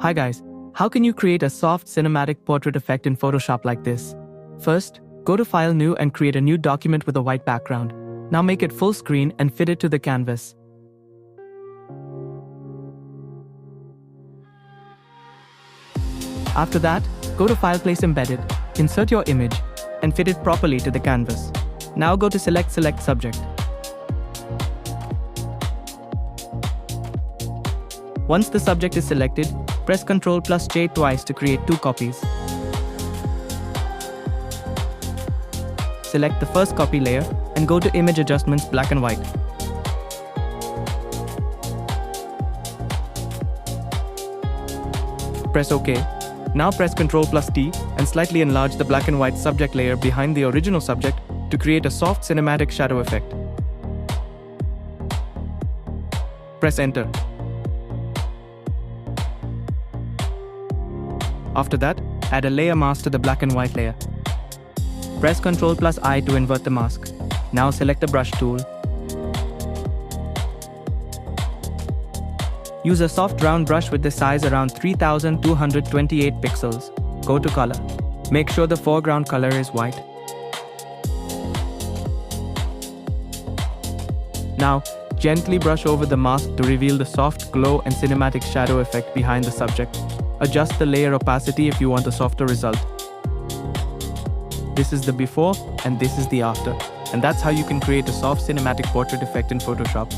Hi guys, how can you create a soft cinematic portrait effect in Photoshop like this? First, go to File New and create a new document with a white background. Now make it full screen and fit it to the canvas. After that, go to File Place Embedded, insert your image, and fit it properly to the canvas. Now go to Select Subject. Once the subject is selected, press Ctrl+J twice to create two copies. Select the first copy layer and go to Image Adjustments Black and White. Press OK. Now press Ctrl+T and slightly enlarge the black and white subject layer behind the original subject to create a soft cinematic shadow effect. Press Enter. After that, add a layer mask to the black and white layer. Press Ctrl+I to invert the mask. Now select the brush tool. Use a soft round brush with the size around 3228 pixels. Go to Color. Make sure the foreground color is white. Now, gently brush over the mask to reveal the soft glow and cinematic shadow effect behind the subject. Adjust the layer opacity if you want a softer result. This is the before and this is the after. And that's how you can create a soft cinematic portrait effect in Photoshop.